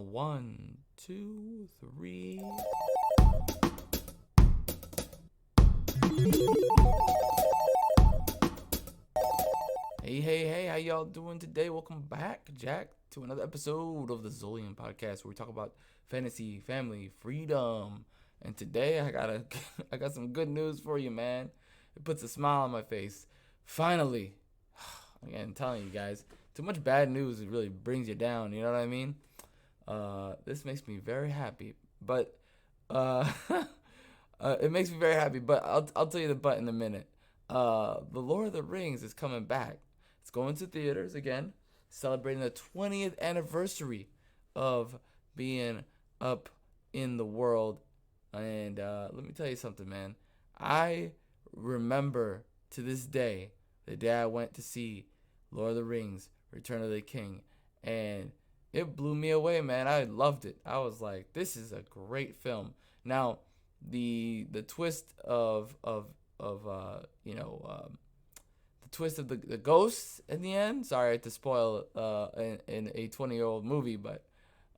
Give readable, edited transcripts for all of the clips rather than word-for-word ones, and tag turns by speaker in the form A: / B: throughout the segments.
A: A one, two, three. Hey, how y'all doing today? Welcome back, Jack, to another episode of the Zolian podcast where we talk about fantasy, family, freedom. And today I got some good news for you, man. It puts a smile on my face. Finally, again, I'm telling you guys, too much bad news, it really brings you down, you know what I mean? This makes me very happy, but uh, it makes me very happy. But I'll tell you the but in a minute. The Lord of the Rings is coming back. It's going to theaters again, celebrating the 20th anniversary of being up in the world. And let me tell you something, man. I remember to this day the day I went to see Lord of the Rings, Return of the King, and it blew me away, man. I loved it. I was like, this is a great film. Now, the twist the twist of the ghosts in the end. Sorry to spoil in a 20-year-old movie, but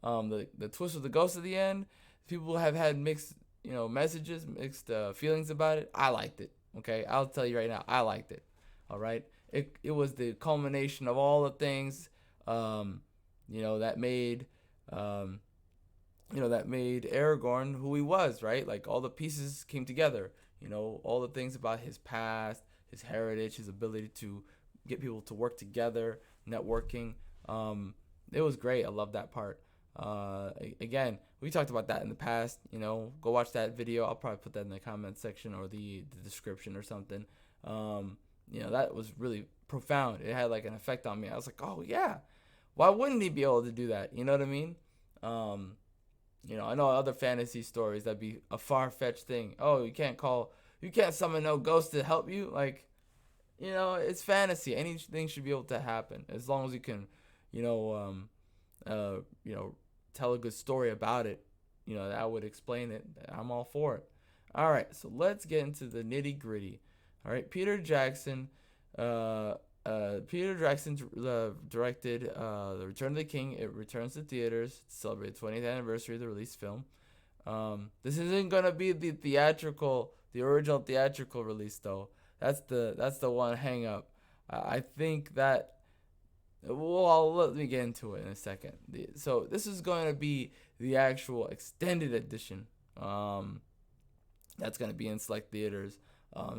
A: the twist of the ghosts at the end. People have had mixed messages, mixed feelings about it. I liked it. Okay, I'll tell you right now, I liked it. All right, it was the culmination of all the things that made that made Aragorn who he was, right? Like all the pieces came together. All the things about his past, his heritage, his ability to get people to work together, networking. It was great. I love that part. Again, we talked about that in the past. Go watch that video. I'll probably put that in the comment section or the description or something. That was really profound. It had like an effect on me. I was like, oh yeah, why wouldn't he be able to do that? You know what I mean? I know other fantasy stories that'd be a far-fetched thing. Oh, you can't summon no ghost to help you. Like, it's fantasy. Anything should be able to happen as long as you can, tell a good story about it. That would explain it. I'm all for it. All right, so let's get into the nitty gritty. All right, Peter Jackson directed The Return of the King. It returns to theaters to celebrate the 20th anniversary of the released film. This isn't gonna be the original theatrical release though. That's the one hang up. I think that. Well, let me get into it in a second. So this is going to be the actual extended edition. That's going to be in select theaters,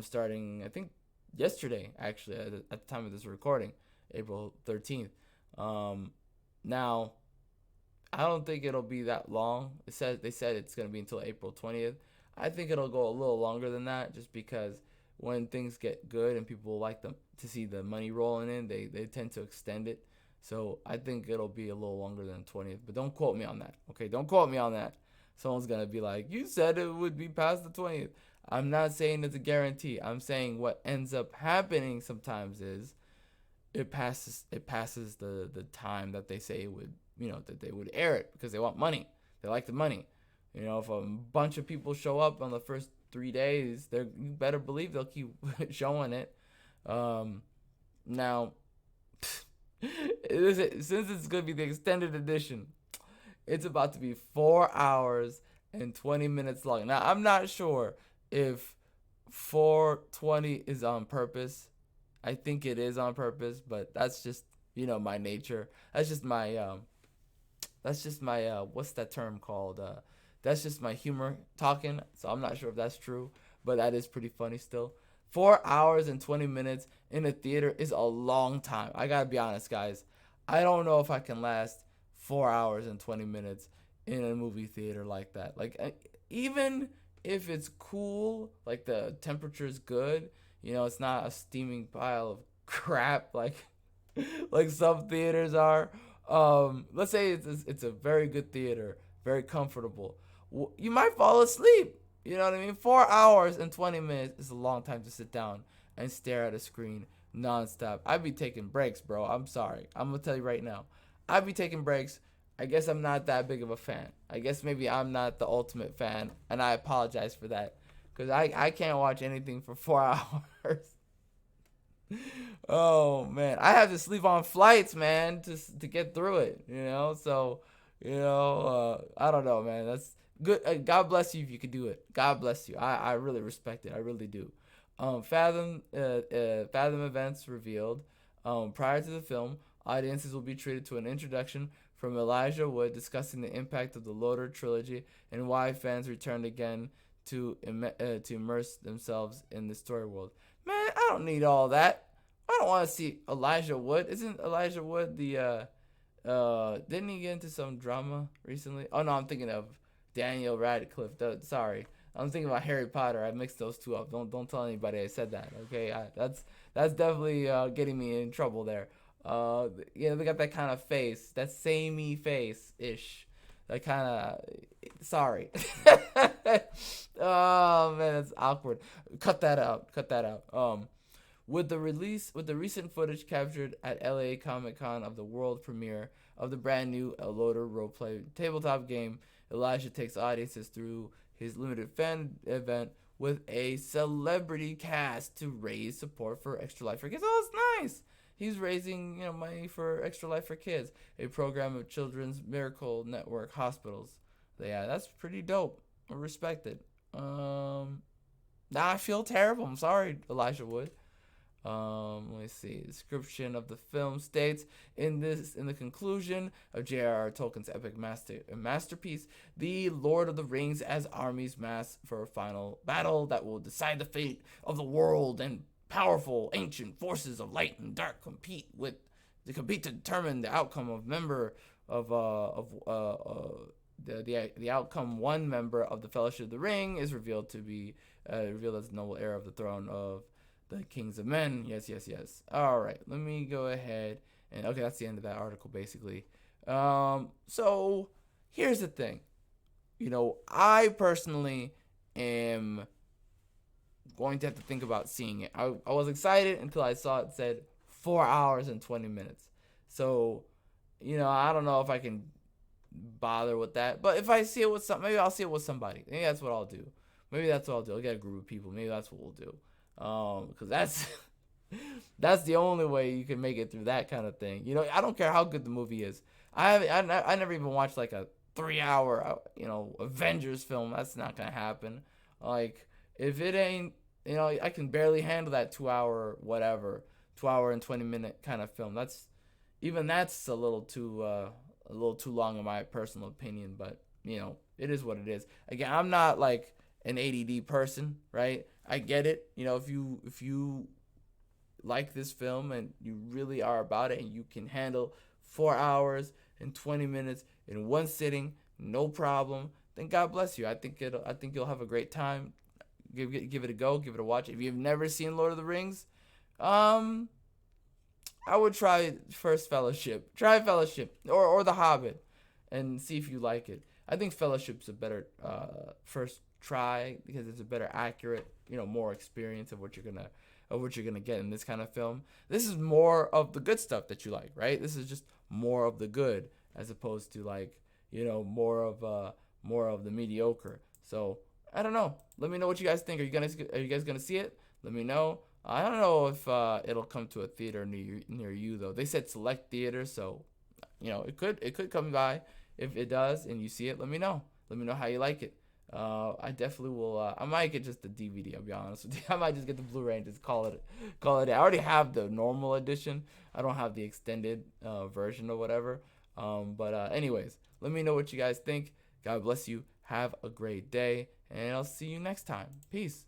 A: starting I think yesterday, actually, at the time of this recording, April 13th. Now, I don't think it'll be that long. They said it's going to be until April 20th. I think it'll go a little longer than that, just because when things get good and people like them to see the money rolling in, they tend to extend it. So I think it'll be a little longer than 20th, but don't quote me on that. Okay, don't quote me on that. Someone's gonna be like, you said it would be past the 20th. I'm not saying it's a guarantee. I'm saying what ends up happening sometimes is it passes the time that they say it would, that they would air it, because they want money. They like the money. If a bunch of people show up on the first 3 days, you better believe they'll keep showing it. Now, since it's going to be the extended edition, it's about to be 4 hours and 20 minutes long. Now, I'm not sure if 420 is on purpose. I think it is on purpose, but that's just, my nature. That's just my what's that term called? That's just my humor talking. So I'm not sure if that's true, but that is pretty funny still. 4 hours and 20 minutes in a theater is a long time. I gotta be honest, guys. I don't know if I can last 4 hours and 20 minutes in a movie theater like that. Like, even if it's cool, like the temperature's good, it's not a steaming pile of crap like like some theaters are. Let's say it's a very good theater, very comfortable. You might fall asleep. You know what I mean? 4 hours and 20 minutes is a long time to sit down and stare at a screen nonstop. I'd be taking breaks, bro. I'm sorry. I'm going to tell you right now. I'd be taking breaks. I guess I'm not that big of a fan. I guess maybe I'm not the ultimate fan, and I apologize for that. Because I can't watch anything for 4 hours. Oh, man. I have to sleep on flights, man, to get through it, So, I don't know, man. That's good. God bless you if you could do it. God bless you. I really respect it. I really do. Fathom Events revealed, prior to the film, audiences will be treated to an introduction from Elijah Wood discussing the impact of the LOTR trilogy and why fans returned again to immerse themselves in the story world. Man, I don't need all that. I don't want to see Elijah Wood. Isn't Elijah Wood the didn't he get into some drama recently? Oh no, I'm thinking of Daniel Radcliffe. Sorry, I'm thinking about Harry Potter. I mixed those two up. Don't tell anybody I said that. Okay, that's definitely getting me in trouble there. They got that kind of face, that samey face ish. That kind of sorry. Oh man, that's awkward. Cut that out. Cut that out. With the recent footage captured at LA Comic Con of the world premiere of the brand new LOTR roleplay tabletop game, Elijah takes audiences through his limited fan event with a celebrity cast to raise support for Extra Life for Kids. Oh, it's nice. He's raising money for Extra Life for Kids, a program of Children's Miracle Network hospitals. Yeah, that's pretty dope. I respect it. Now I feel terrible. I'm sorry, Elijah Wood. Let me see. Description of the film states in the conclusion of J.R.R. Tolkien's epic masterpiece, the Lord of the Rings as armies mass for a final battle that will decide the fate of the world, and powerful ancient forces of light and dark compete to determine the outcome of the outcome. One member of the Fellowship of the Ring is revealed as the noble heir of the throne of the Kings of Men. Yes. All right, let me go ahead and okay, that's the end of that article basically. So here's the thing. I personally am going to have to think about seeing it. I was excited until I saw it said 4 hours and 20 minutes. So, I don't know if I can bother with that. But if I see it with maybe I'll see it with somebody. Maybe that's what I'll do. I'll get a group of people. Maybe that's what we'll do. Because that's the only way you can make it through that kind of thing. I don't care how good the movie is. I never even watched like a 3 hour Avengers film. That's not gonna happen. Like if it ain't I can barely handle that 2 hour whatever 2 hour and 20 minute kind of film. That's a little too long in my personal opinion. But it is what it is. Again, I'm not like an ADD person, right? I get it. If you like this film and you really are about it and you can handle 4 hours and 20 minutes in one sitting, no problem, then God bless you. I think you'll have a great time. Give it a go, give it a watch. If you've never seen Lord of the Rings, I would try first Fellowship. Try Fellowship or The Hobbit and see if you like it. I think Fellowship's a better first try because it's a better accurate, more experience of what you're gonna get in this kind of film. This is more of the good stuff that you like, right? This is just more of the good as opposed to like, more of the mediocre. So I don't know. Let me know what you guys think. Are you guys gonna see it? Let me know. I don't know if it'll come to a theater near you though. They said select theaters, so it could come by. If it does and you see it, let me know. Let me know how you like it. I definitely will. I might get just the DVD. I'll be honest with you. I might just get the Blu-ray and just call it. I already have the normal edition. I don't have the extended version or whatever. But anyways, let me know what you guys think. God bless you. Have a great day, and I'll see you next time. Peace.